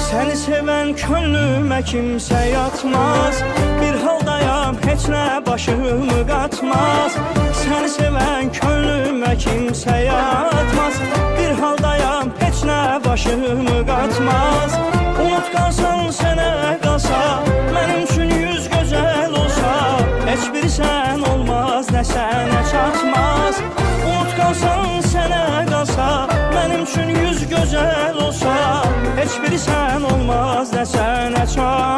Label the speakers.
Speaker 1: Səni sevən könlümə kimsə yatmaz. Bir haldayam, heç nə başımı qatmaz. Səni sevən könlümə kimsə yatmaz. Bir haldayam, heç nə başımı qatmaz. Unut qalsan sənə qalsa, mənim üçün yüz gözəl olsa, heç biri sən olmaz, nə sənə çatmaz. Unut qalsan sənə qalsa, mənim üçün yüz gözəl olsa, heç biri sən olmaz, nə sənə çatmaz.